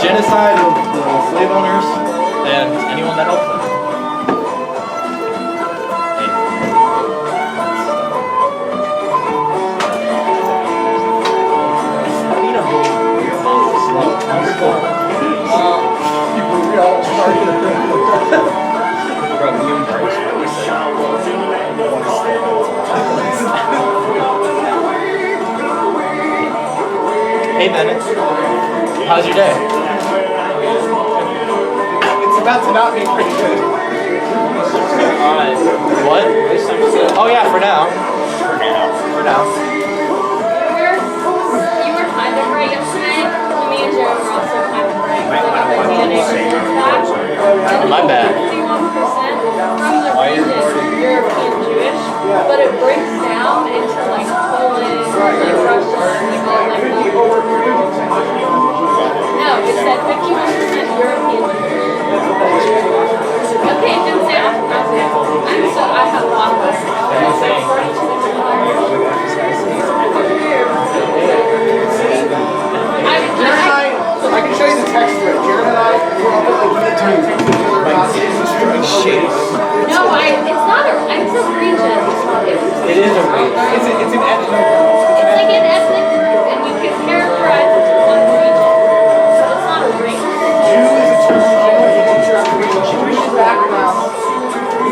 genocide of the slave owners and anyone that helped them. Hey Bennett, how's your day? It's about to not be pretty good. Alright. What? Oh yeah, for now. For now. You were kind of right yesterday. Me and Jared were also kind of right. My bad. 51% from the region European Jewish, but it breaks down into like Poland, like Russia, like all like no, it said 51% European Jewish. Okay, it didn't say I'm so I have a lot of I can show you the text thread. Jared and I were up at like midnight texting each other about this and shit. no, it's not it's a region. It is a race. It's an ethnic. It's like an ethnic group, and you can characterize it as one region. So it's not a race. Jew is a term generally considered with a Jewish background,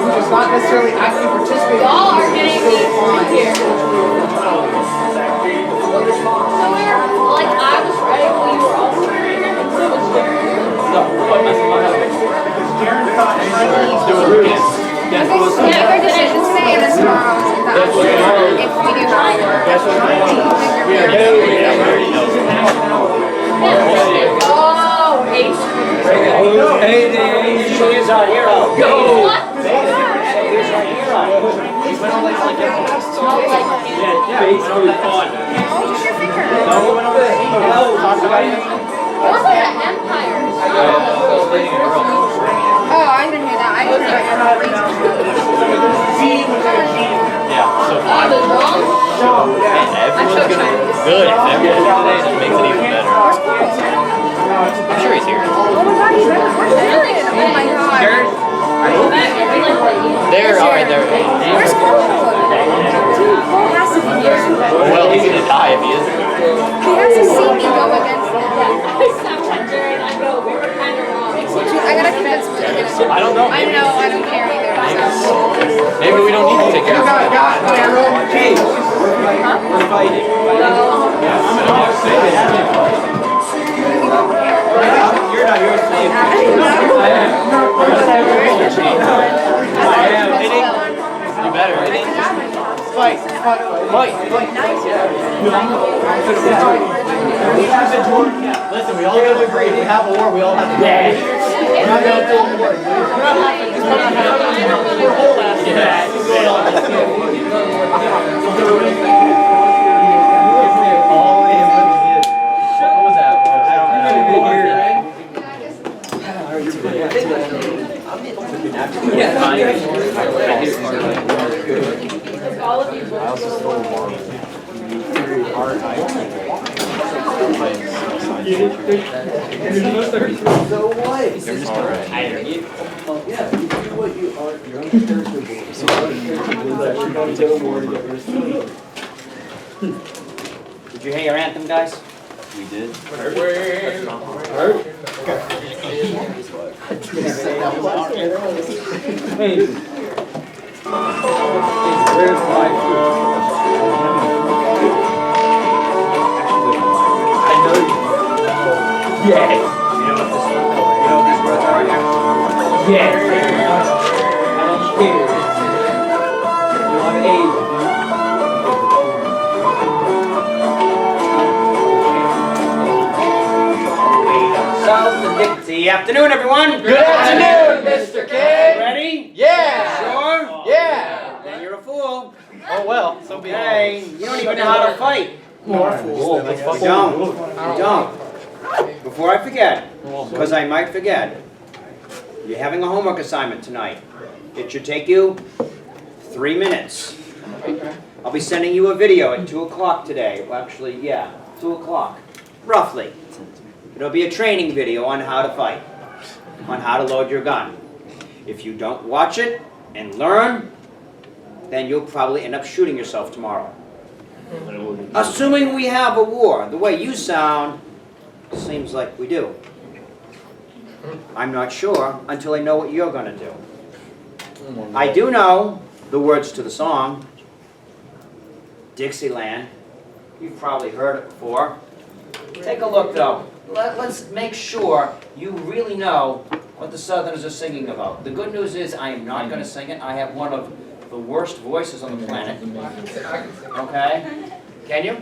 which is not necessarily actively participating. Y'all are getting me here. So like I was right while you were also right, and so was Jared. No, what messing up? Jared thought Let's do it again. Yeah, we're decisions today and then tomorrow is the actual if we do Oh, H. Hey, she is our hero. What? Basically fun. What's your finger? Those are the empires. Oh, I didn't hear that. I just heard Yeah, so fine. The drum? And everyone's gonna good. If everyone's today, that makes it even better. I'm sure he's here. Oh my god, he's better. Oh my god. There, alright, there. Where's Cole? Dude, Cole has to be here. Well, he's gonna die if he isn't. He has to see me go against him. I stopped at Jared and I go, we were kind of wrong. Dude, I gotta convince him. I don't know. I know, I don't care either. So. Maybe we don't need to take care of it. We're fighting. You're not your slave. I am. You better. Fight. Listen, we all gotta agree. If we have a war, we all have to go. We're not gonna do war. We're whole ass. What was that? All of you. I also stole one. So what? They're just alright. Yeah, you do what you are. You're uncharitable. So you're going to go war to get rid of slavery. Did you hear your anthem, guys? We did. Where's my food? Yes. You know what these words are now? Yes. I don't care. You want AIDS. Good afternoon, everyone. Good afternoon, Mr. King. Ready? Yeah. Sure? Yeah. Then you're a fool. Oh well, so be Okay. it. You don't even know how to fight. More fools. Let's You fucking don't. You don't. Before I forget, because I might forget, you're having a homework assignment tonight. It should take you 3 minutes. I'll be sending you a video at 2 o'clock today. Well, actually, yeah, 2 o'clock, roughly. It'll be a training video on how to fight, on how to load your gun. If you don't watch it and learn, then you'll probably end up shooting yourself tomorrow. Assuming we have a war, the way you sound, seems like we do. I'm not sure until I know what you're going to do. I do know the words to the song, Dixieland. You've probably heard it before. Take a look though. Let's make sure you really know what the Southerners are singing about. The good news is I am not going to sing it. I have one of the worst voices on the planet. Okay? Can you?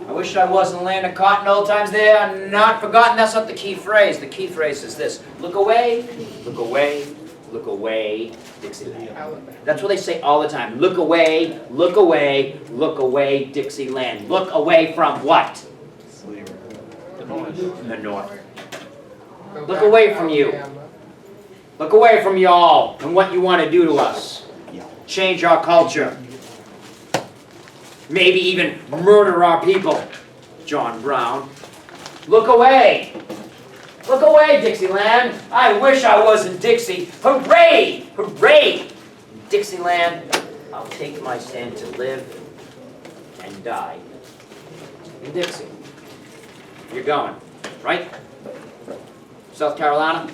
I wish I wasn't laying a cotton old times there, not forgotten. That's not the key phrase. The key phrase is this. Look away, look away, look away, Dixieland. That's what they say all the time. Look away, look away, look away, Dixieland. Look away from what? The North. Look away from you. Look away from y'all and what you want to do to us. Change our culture. Maybe even murder our people, John Brown. Look away. Look away, Dixieland. I wish I was in Dixie. Hooray! Hooray! Dixieland, I'll take my stand to live and die in Dixie. You're going, right? South Carolina?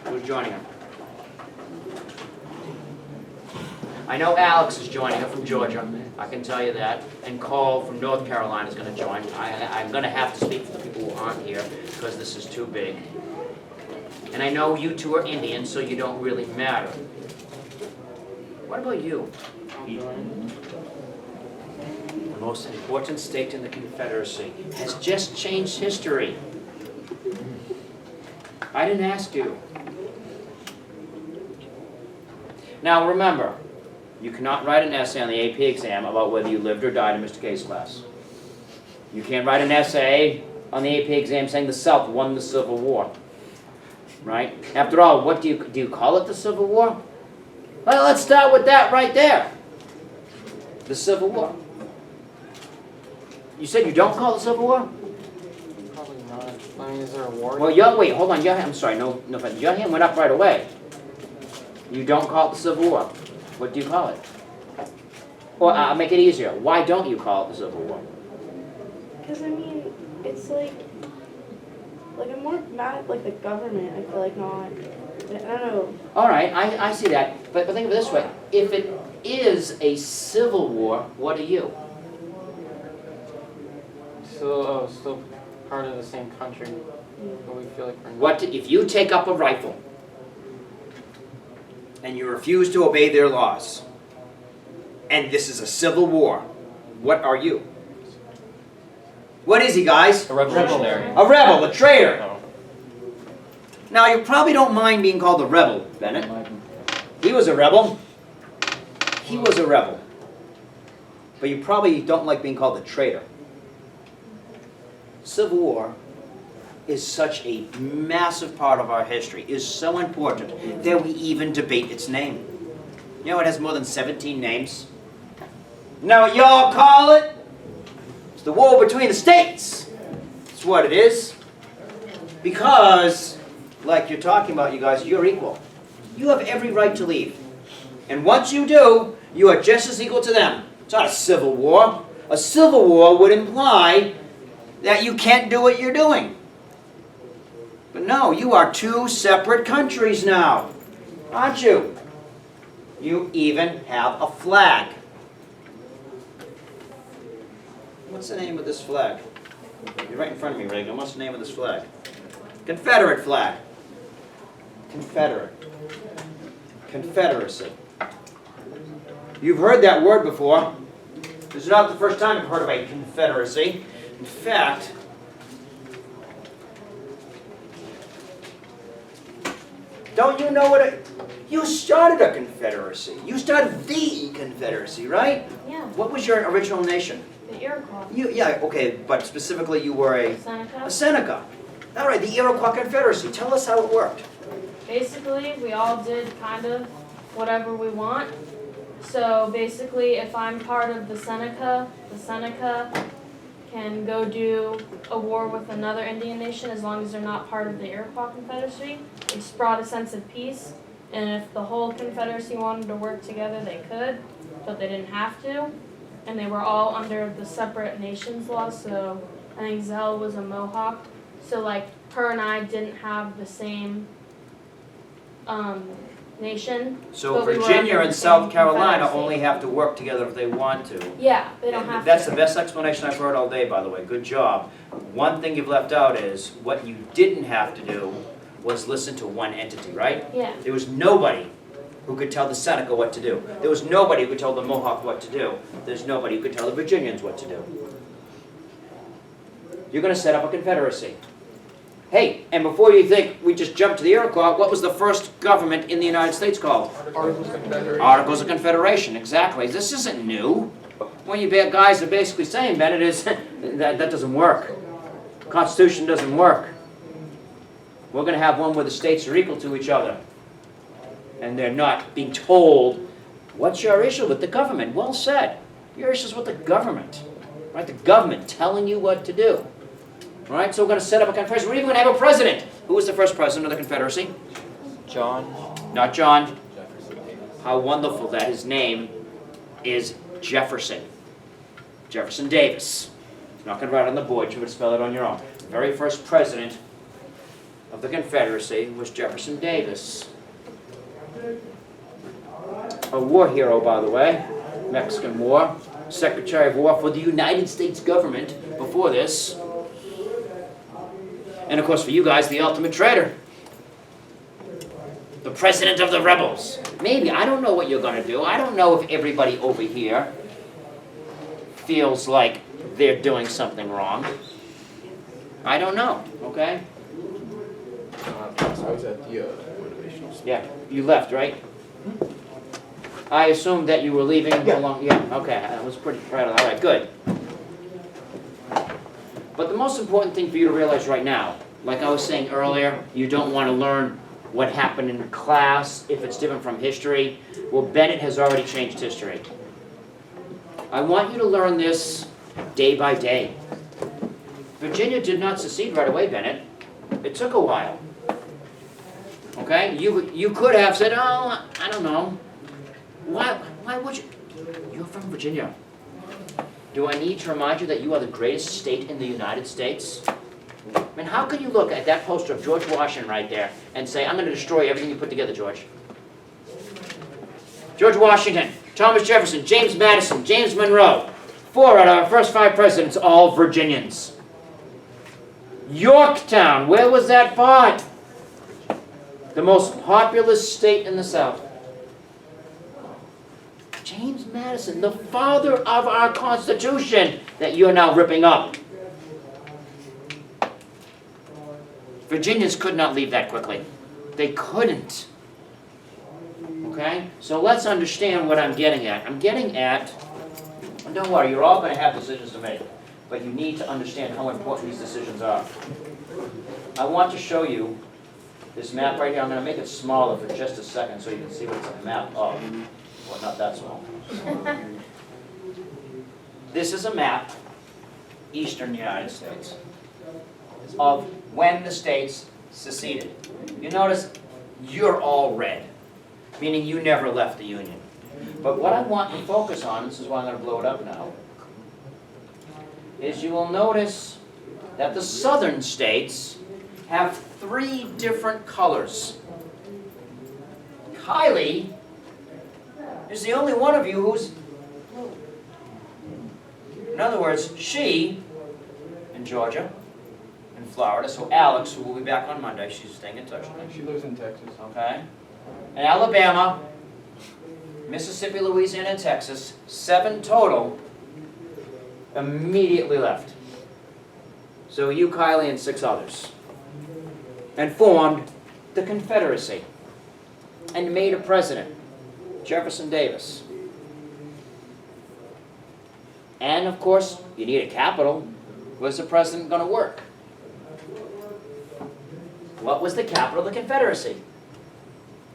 Who's joining her? I know Alex is joining her from Georgia. I can tell you that. And Cole from North Carolina is going to join. I'm going to have to speak for the people who aren't here because this is too big. And I know you two are Indian, so you don't really matter. What about you? The most important state in the Confederacy has just changed history. I didn't ask you. Now remember, you cannot write an essay on the AP exam about whether you lived or died in Mr. K's class. You can't write an essay on the AP exam saying the South won the Civil War. Right? After all, what do you call it the Civil War? Well, let's start with that right there. The Civil War. You said you don't call it the Civil War? Probably not. I mean, is there a war? Well, wait, hold on. I'm sorry. No, your hand went up right away. You don't call it the Civil War. What do you call it? Or I'll make it easier. Why don't you call it the Civil War? Because, I mean, it's like I'm more mad at, like, the government, I feel like, not, I don't know. All right, I see that. But think of it this way. If it is a civil war, what are you? Still part of the same country, but we feel like we're not. If you take up a rifle and you refuse to obey their laws, and this is a civil war, what are you? What is he, guys? A revolutionary. A rebel, a traitor. Oh. Now, you probably don't mind being called a rebel, Bennett. He was a rebel. He was a rebel. But you probably don't like being called a traitor. Civil War is such a massive part of our history, is so important that we even debate its name. You know it has more than 17 names? You know what y'all call it? It's the war between the states. That's what it is. Because, like you're talking about, you guys, you're equal. You have every right to leave. And once you do, you are just as equal to them. It's not a civil war. A civil war would imply that you can't do what you're doing. But no, you are two separate countries now, aren't you? You even have a flag. What's the name of this flag? You're right in front of me, Reagan. What's the name of this flag? Confederate flag. Confederate. Confederacy. You've heard that word before. This is not the first time you've heard of a confederacy. In fact, don't you know you started a confederacy. You started the Confederacy, right? Yeah, What was your original nation? the Iroquois. Yeah, okay, but specifically you were a Seneca. Seneca. All right, the Iroquois Confederacy. Tell us how it worked. Basically, we all did kind of whatever we want. So basically, if I'm part of the Seneca the Seneca can go do a war with another Indian nation as long as they're not part of the Iroquois Confederacy. It just brought a sense of peace, and if the whole Confederacy wanted to work together, they could, but they didn't have to. And they were all under the separate nations law, so I think Zell was a Mohawk. So like her and I didn't have the same nation. So but we were Virginia under and the South same Carolina Confederacy. only have to work together if they want to. Yeah, they don't have That's to. the best explanation I've heard all day, by the way. Good job. One thing you've left out is what you didn't have to do was listen to one entity, right? Yeah. There was nobody who could tell the Seneca what to do. There was nobody who could tell the Mohawk what to do. There's nobody who could tell the Virginians what to do. You're going to set up a confederacy. Hey, and before you think we just jumped to the Iroquois, what was the first government in the United States called? Articles of Confederation. Articles of Confederation, exactly. This isn't new. What you guys are basically saying, Bennett, is that doesn't work. Constitution doesn't work. We're going to have one where the states are equal to each other. And they're not being told, what's your issue with the government? Well said. Your issue is with the government. Right? The government telling you what to do. All right, so we're going to set up a confederation. We're even going to have a president. Who was the first president of the Confederacy? John. Not John. How wonderful that his name is Jefferson. Jefferson Davis. I'm not going to write it on the board. You would spell it on your own. The very first president of the Confederacy was Jefferson Davis. A war hero, by the way. Mexican War. Secretary of War for the United States government before this. And of course for you guys, the ultimate traitor. The president of the rebels. Maybe, I don't know what you're going to do. I don't know if everybody over here feels like they're doing something wrong. I don't know, okay? I was at the motivational speech. Yeah, you left, right? I assumed that you were leaving along, yeah, okay, I was pretty proud of that. All right, good. But the most important thing for you to realize right now, like I was saying earlier, you don't want to learn what happened in class if it's different from history. Well, Bennett has already changed history. I want you to learn this day by day. Virginia did not secede right away, Bennett. It took a while. Okay? You could have said, oh, I don't know. Why would you? You're from Virginia. Do I need to remind you that you are the greatest state in the United States? I mean, how can you look at that poster of George Washington right there and say, I'm going to destroy everything you put together, George? George Washington, Thomas Jefferson, James Madison, James Monroe. 4 out of our first 5 presidents, all Virginians. Yorktown, where was that fought? The most populous state in the South. James Madison, the father of our Constitution that you're now ripping up. Virginians could not leave that quickly. They couldn't. Okay? So let's understand what I'm getting at. I'm getting at, and don't worry, you're all going to have decisions to make, but you need to understand how important these decisions are. I want to show you this map right here. I'm going to make it smaller for just a second so you can see what it's a map of. Well, not that small. This is a map, eastern United States, of when the states seceded. You notice you're all red, meaning you never left the Union. But what I want to focus on, this is why I'm going to blow it up now, is you will notice that the southern states have 3 different colors. Kylie is the only one of you who's, in other words, she in Georgia, in Florida, so Alex, who will be back on Monday, she's staying in touch with me. She lives in Texas. Okay? And Alabama, Mississippi, Louisiana, and Texas, 7 total, immediately left. So you, Kylie, and 6 others. And formed the Confederacy. And made a president, Jefferson Davis. And of course, you need a capital. Where's the president going to work? What was the capital of the Confederacy?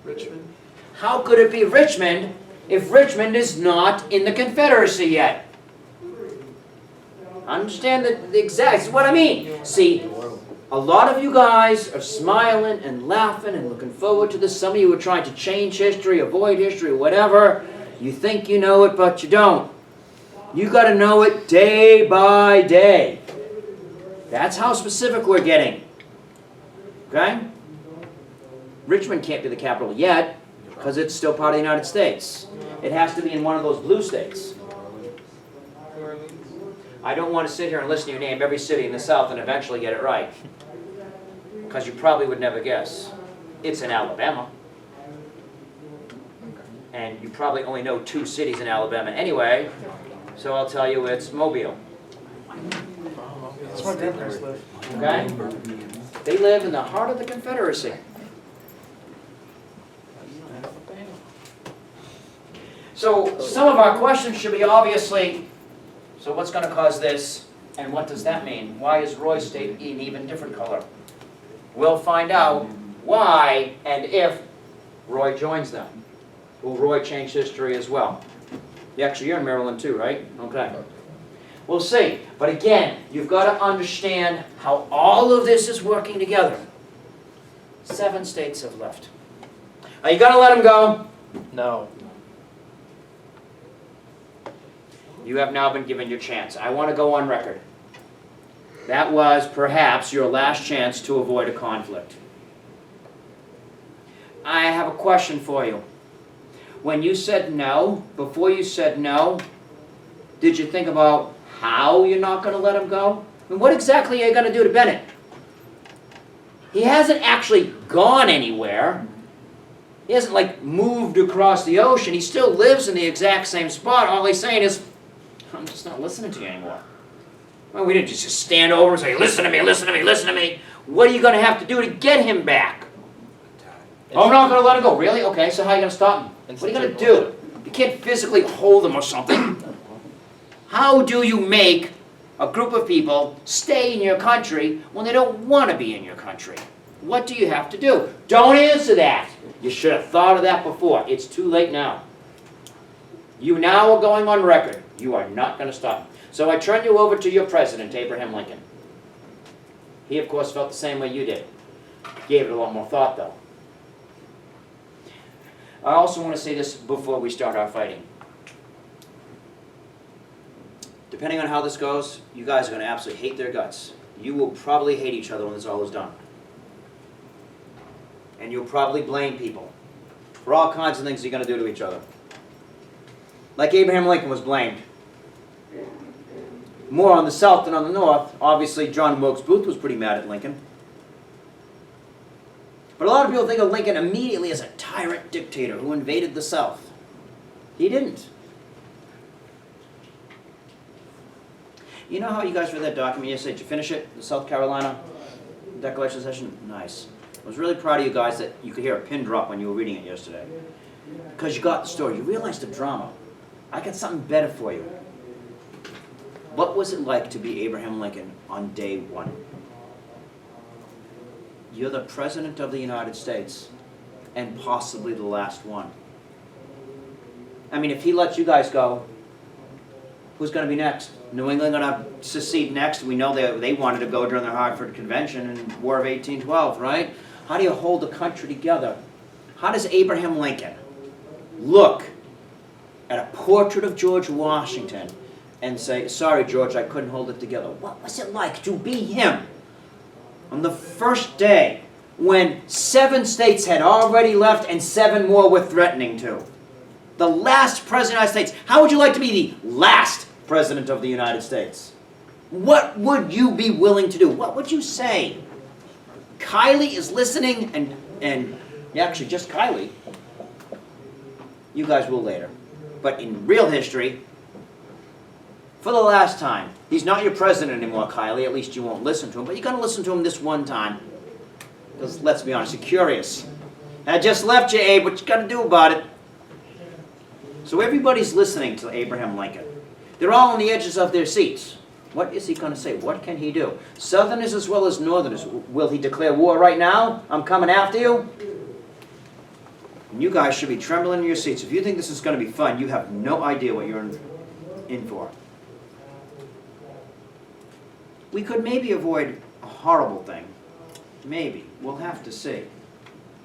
Richmond. How could it be Richmond if Richmond is not in the Confederacy yet? Understand the exact, this is what I mean. See, a lot of you guys are smiling and laughing and looking forward to this. Some of you are trying to change history, avoid history, whatever. You think you know it, but you don't. You got to know it day by day. That's how specific we're getting. Okay? Richmond can't be the capital yet because it's still part of the United States. It has to be in one of those blue states. I don't want to sit here and listen to you name every city in the South and eventually get it right. Because you probably would never guess. It's in Alabama. And you probably only know 2 cities in Alabama anyway. So I'll tell you it's Mobile. That's where grandparents live. Okay? They live in the heart of the Confederacy. So some of our questions should be obviously, so what's going to cause this, and what does that mean? Why is Roy's state an even different color? We'll find out why and if Roy joins them. Will Roy change history as well? Actually, you're in Maryland too, right? Okay. We'll see. But again, you've got to understand how all of this is working together. 7 states have left. Are you going to let them go? No. You have now been given your chance. I want to go on record. That was perhaps your last chance to avoid a conflict. I have a question for you. When you said no, before you said no, did you think about how you're not going to let him go? I mean, what exactly are you going to do to Bennett? He hasn't actually gone anywhere. He hasn't, like, moved across the ocean. He still lives in the exact same spot. All he's saying is, I'm just not listening to you anymore. Well, we didn't just stand over and say, listen to me, listen to me, listen to me. What are you going to have to do to get him back? Oh, I'm not going to let him go. Really? Okay, so how are you going to stop him? What are you going to do? You can't physically hold him or something. How do you make a group of people stay in your country when they don't want to be in your country? What do you have to do? Don't answer that. You should have thought of that before. It's too late now. You now are going on record. You are not going to stop him. So I turn you over to your president, Abraham Lincoln. He, of course, felt the same way you did. Gave it a lot more thought, though. I also want to say this before we start our fighting. Depending on how this goes, you guys are going to absolutely hate their guts. You will probably hate each other when this all is done. And you'll probably blame people for all kinds of things you're going to do to each other. Like Abraham Lincoln was blamed. More on the South than on the North. Obviously, John Wilkes Booth was pretty mad at Lincoln. But a lot of people think of Lincoln immediately as a tyrant dictator who invaded the South. He didn't. You know how you guys read that document yesterday? Did you finish it? The South Carolina Declaration session? Nice. I was really proud of you guys that you could hear a pin drop when you were reading it yesterday. Because you got the story. You realized the drama. I got something better for you. What was it like to be Abraham Lincoln on day 1? You're the President of the United States, and possibly the last one. I mean, if he lets you guys go, who's going to be next? New England going to secede next? We know they wanted to go during the Hartford Convention and War of 1812, right? How do you hold the country together? How does Abraham Lincoln look at a portrait of George Washington and say, sorry, George, I couldn't hold it together? What was it like to be him on the first day when 7 states had already left and 7 more were threatening to? The last president of the United States. How would you like to be the last president of the United States? What would you be willing to do? What would you say? Kylie is listening, and actually just Kylie. You guys will later. But in real history, for the last time, he's not your president anymore, Kylie. At least you won't listen to him. But you're going to listen to him this one time. Because let's be honest, you're curious. I just left you, Abe. What you got to do about it? So everybody's listening to Abraham Lincoln. They're all on the edges of their seats. What is he going to say? What can he do? Southerners as well as Northerners. Will he declare war right now? I'm coming after you? And you guys should be trembling in your seats. If you think this is going to be fun, you have no idea what you're in for. we could maybe avoid a horrible thing. Maybe. We'll have to see.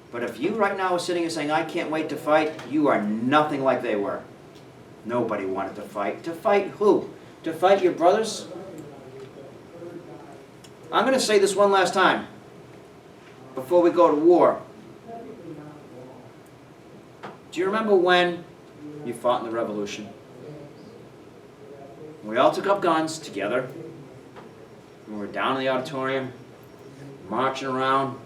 But if you right now are sitting here saying, I can't wait to fight, you are nothing like they were. Nobody wanted to fight. To fight who? To fight your brothers? I'm going to say this one last time before we go to war. Do you remember when you fought in the Revolution? We all took up guns together. We were down in the auditorium, marching around,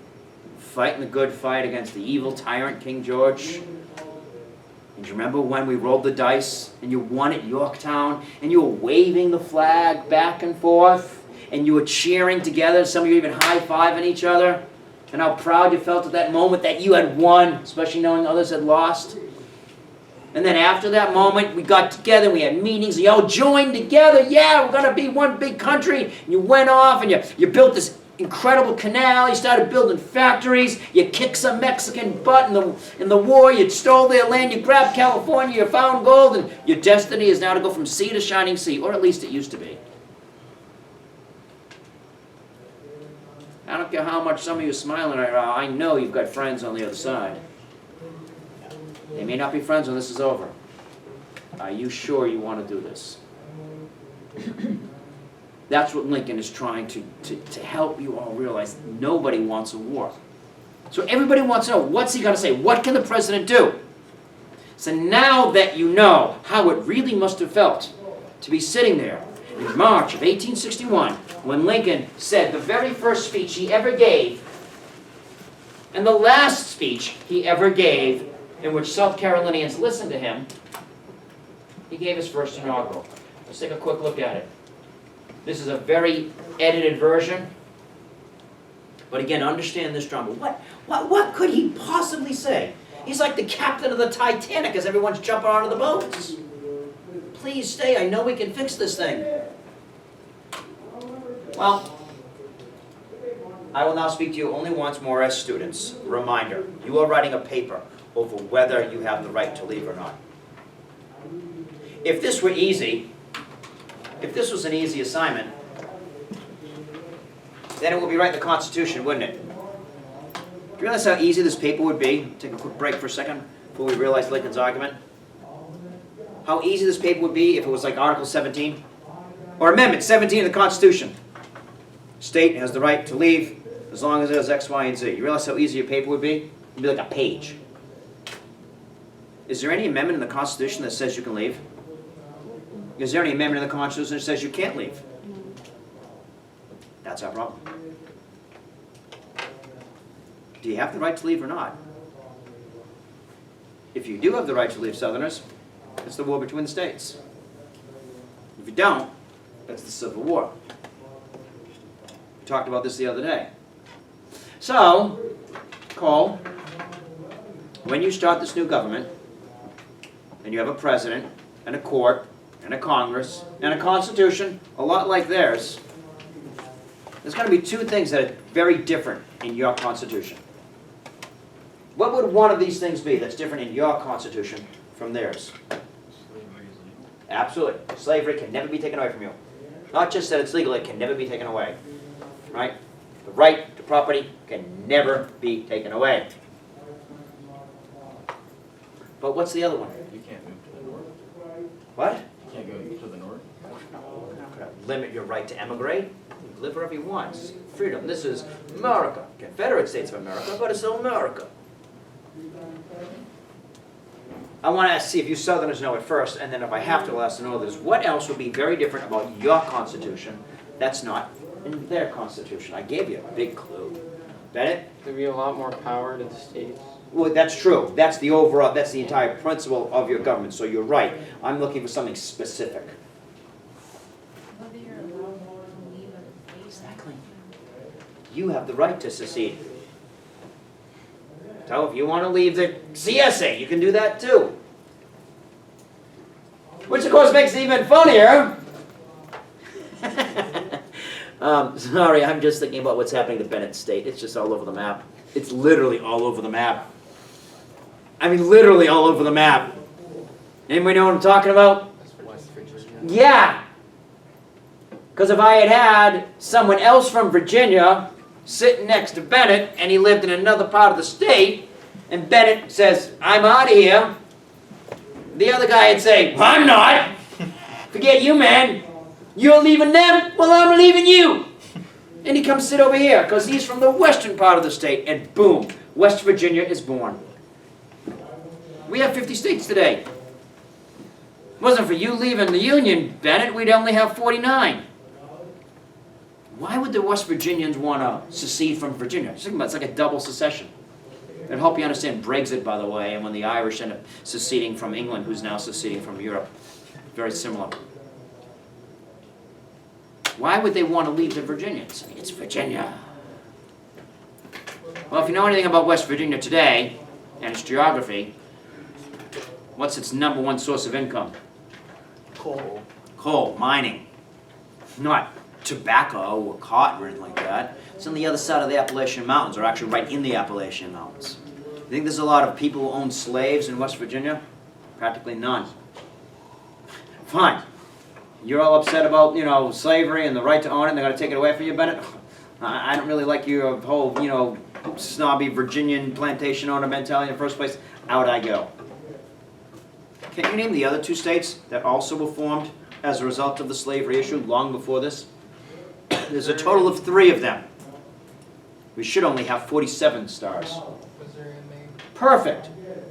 fighting the good fight against the evil tyrant, King George. And do you remember when we rolled the dice and you won at Yorktown and you were waving the flag back and forth and you were cheering together, some of you even high-fiving each other, and how proud you felt at that moment that you had won, especially knowing others had lost? And then after that moment, we got together, we had meetings, and you all joined together. Yeah, we're going to be one big country. And you went off and you built this incredible canal. You started building factories. You kicked some Mexican butt in the war. You stole their land. You grabbed California. You found gold. And your destiny is now to go from sea to shining sea, or at least it used to be. I don't care how much some of you are smiling right now. I know you've got friends on the other side. They may not be friends when this is over. Are you sure you want to do this? That's what Lincoln is trying to help you all realize. Nobody wants a war. So everybody wants to know, what's he going to say? What can the president do? So now that you know how it really must have felt to be sitting there in March of 1861, when Lincoln said the very first speech he ever gave, and the last speech he ever gave, in which South Carolinians listened to him, he gave his first inaugural. Let's take a quick look at it. This is a very edited version. But again, understand this drama. What could he possibly say? He's like the captain of the Titanic as everyone's jumping out of the boats. Please stay. I know we can fix this thing. Well, I will now speak to you only once more as students. Reminder, you are writing a paper over whether you have the right to leave or not. If this were easy, if this was an easy assignment, then it would be right in the Constitution, wouldn't it? Do you realize how easy this paper would be? Take a quick break for a second before we realize Lincoln's argument. How easy this paper would be if it was like Article 17 or Amendment 17 of the Constitution. State has the right to leave as long as it has X, Y, and Z. You realize how easy your paper would be? It would be like a page. Is there any amendment in the Constitution that says you can leave? Is there any amendment in the Constitution that says you can't leave? That's our problem. Do you have the right to leave or not? If you do have the right to leave, Southerners, it's the war between the states. If you don't, that's the Civil War. We talked about this the other day. So, Cole, when you start this new government, and you have a president, and a court, and a Congress, and a Constitution, a lot like theirs, there's going to be two things that are very different in your Constitution. What would one of these things be that's different in your Constitution from theirs? Absolutely. Slavery can never be taken away from you. Not just that it's legal, it can never be taken away. Right? The right to property can never be taken away. But what's the other one? You can't move to the north. What? You can't go to the north. Limit your right to emigrate. You can live wherever you want. It's freedom. This is America. Confederate States of America, but it's still America. I want to see if you Southerners know it first, and then if I have to, I'll ask the Northerners. What else would be very different about your Constitution that's not in their Constitution? I gave you a big clue. Bennett? There'd be a lot more power to the states. Well, that's true. That's the overall, that's the entire principle of your government. So you're right. I'm looking for something specific. Whether you're allowed to leave a place. Exactly. You have the right to secede. So if you want to leave the CSA, you can do that too. Which of course makes it even funnier. Sorry, I'm just thinking about what's happening to Bennett State. It's just all over the map. It's literally all over the map. I mean, literally all over the map. Anybody know what I'm talking about? West Virginia. Yeah. Because if I had had someone else from Virginia sitting next to Bennett, and he lived in another part of the state, and Bennett says, I'm out of here, the other guy would say, I'm not. Forget you, man. You're leaving them, well, I'm leaving you. And he comes sit over here, because he's from the western part of the state, and boom, West Virginia is born. We have 50 states today. Wasn't for you leaving the Union, Bennett, we'd only have 49. Why would the West Virginians want to secede from Virginia? Just think about it, it's like a double secession. It'll help you understand Brexit, by the way, and when the Irish end up seceding from England, who's now seceding from Europe. Very similar. Why would they want to leave the Virginians? I mean, it's Virginia. Well, if you know anything about West Virginia today, and its geography, what's its #1 source of income? Coal. Coal, mining. Not tobacco or cotton or anything like that. It's on the other side of the Appalachian Mountains, or actually right in the Appalachian Mountains. You think there's a lot of people who own slaves in West Virginia? Practically none. Fine. You're all upset about, slavery and the right to own it, and they're going to take it away from you, Bennett? I don't really like your whole, snobby Virginian plantation owner mentality in the first place. Out I go. Can you name the other 2 states that also were formed as a result of the slavery issue long before this? There's a total of 3 of them. We should only have 47 stars. Missouri and Maine. Perfect.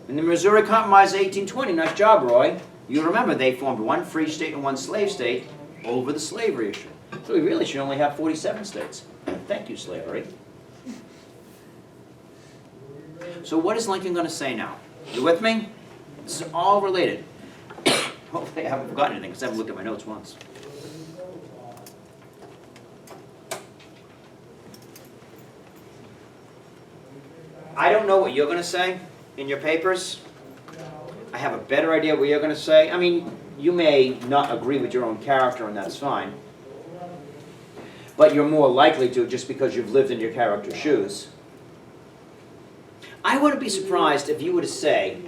In the Missouri Compromise of 1820, nice job, Roy. You remember they formed 1 free state and 1 slave state over the slavery issue. So we really should only have 47 states. Thank you, slavery. So what is Lincoln going to say now? You with me? This is all related. Hopefully I haven't forgotten anything because I haven't looked at my notes once. I don't know what you're going to say in your papers. I have a better idea what you're going to say. I mean, you may not agree with your own character, and that's fine. But you're more likely to just because you've lived in your character's shoes. I wouldn't be surprised if you were to say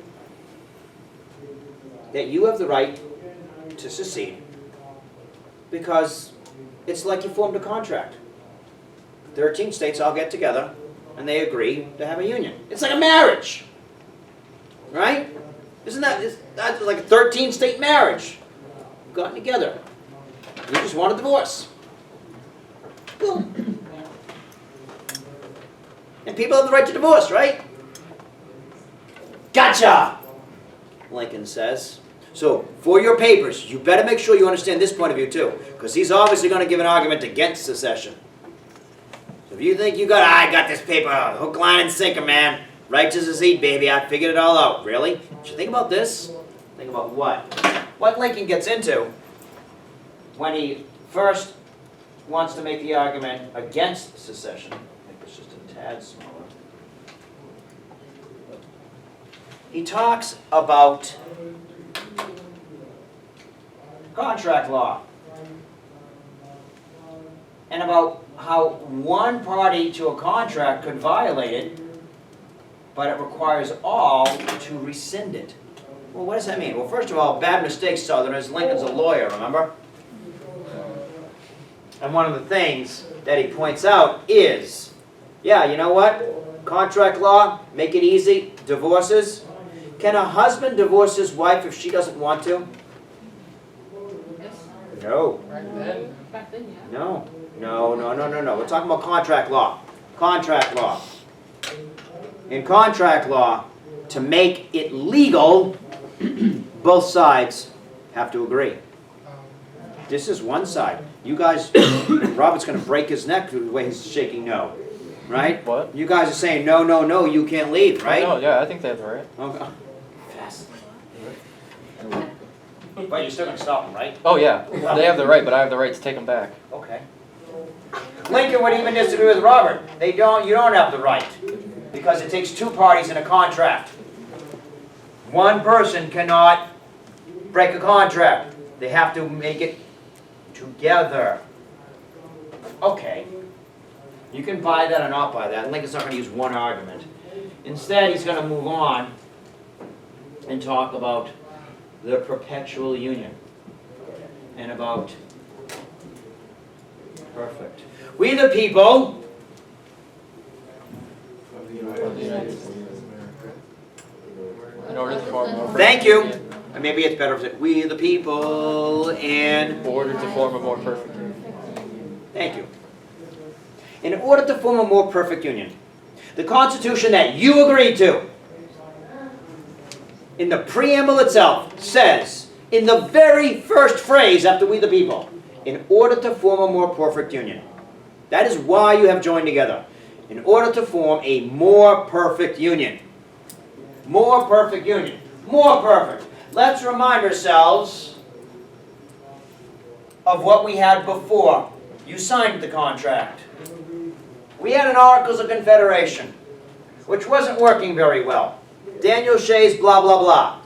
that you have the right to secede because it's like you formed a contract. 13 states all get together and they agree to have a union. It's like a marriage, right? Isn't that's like a 13-state marriage? You've gotten together. You just want a divorce. Boom. And people have the right to divorce, right? Gotcha! Lincoln says. So, for your papers, you better make sure you understand this point of view too, because he's obviously going to give an argument against secession. So if you think I got this paper, hook, line, and sinker, man. Right to secede, baby. I figured it all out. Really? Should you think about this? Think about what? What Lincoln gets into when he first wants to make the argument against secession. Make this just a tad smaller. He talks about contract law and about how one party to a contract could violate it, but it requires all to rescind it. Well, what does that mean? Well, first of all, bad mistakes, Southerners. Lincoln's a lawyer, remember? And one of the things that he points out is, yeah, you know what? Contract law, make it easy. Divorces. Can a husband divorce his wife if she doesn't want to? No. Back then, yeah. No. No. We're talking about contract law. Contract law. In contract law, to make it legal, both sides have to agree. This is one side. You guys, Robert's going to break his neck the way he's shaking no. Right? What? You guys are saying, no, you can't leave, right? No, yeah, I think they have the right. Okay. Fast. But you're still going to stop them, right? Oh, yeah. They have the right, but I have the right to take them back. Okay. Lincoln would even disagree with Robert. You don't have the right. Because it takes 2 parties in a contract. One person cannot break a contract. They have to make it together. Okay. You can buy that or not buy that. Lincoln's not going to use one argument. Instead, he's going to move on and talk about the perpetual union and about We the people In order to form a more Thank perfect you. union. And maybe it's better if it, we the people In order to form a more perfect union. Thank you. In order to form a more perfect union, the Constitution that you agreed to, in the preamble itself, says, in the very first phrase after we the people, in order to form a more perfect union. That is why you have joined together. In order to form a more perfect union. More perfect union. More perfect. Let's remind ourselves of what we had before you signed the contract. We had an Articles of Confederation, which wasn't working very well. Daniel Shay's blah, blah, blah.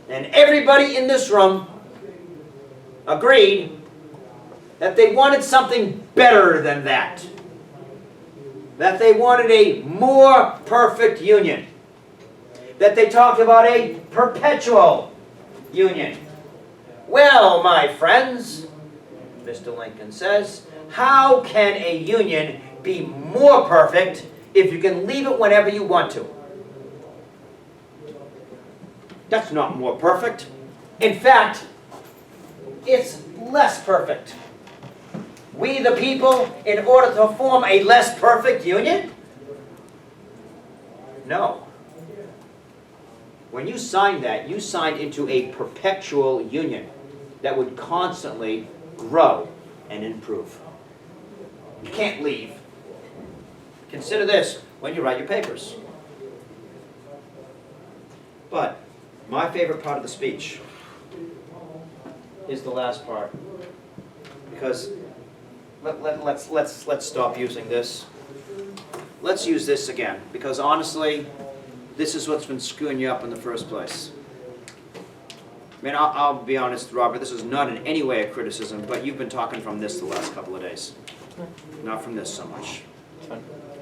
And everybody in this room agreed that they wanted something better than that. That they wanted a more perfect union. That they talked about a perpetual union. Well, my friends, Mr. Lincoln says, how can a union be more perfect if you can leave it whenever you want to? That's not more perfect. In fact, it's less perfect. We the people, in order to form a less perfect union? No. When you signed that, you signed into a perpetual union that would constantly grow and improve. You can't leave. Consider this when you write your papers. But my favorite part of the speech is the last part. Because let's stop using this. Let's use this again. Because honestly, this is what's been screwing you up in the first place. I mean, I'll be honest, Robert, this is not in any way a criticism, but you've been talking from this the last couple of days. Not from this so much.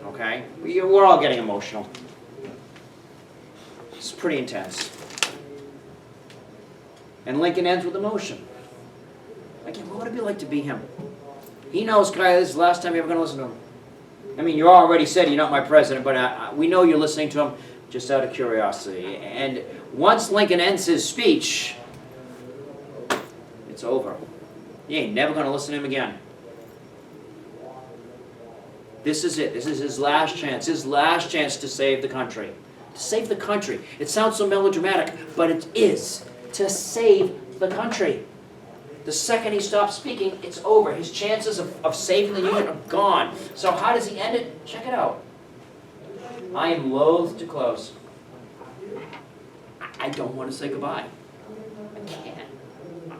Okay? We're all getting emotional. It's pretty intense. And Lincoln ends with emotion. Again, what would it be like to be him? He knows, guy, this is the last time you're ever going to listen to him. I mean, you already said you're not my president, but we know you're listening to him just out of curiosity. And once Lincoln ends his speech, it's over. You ain't never going to listen to him again. This is it. This is his last chance to save the country. To save the country. It sounds so melodramatic, but it is. To save the country. The second he stops speaking, it's over. His chances of saving the Union are gone. So how does he end it? Check it out. I am loath to close. I don't want to say goodbye. I can't.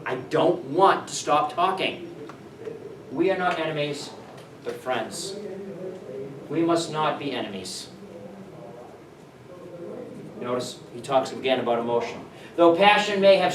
I don't want to stop talking. We are not enemies, but friends. We must not be enemies. Notice he talks again about emotion. Though passion may have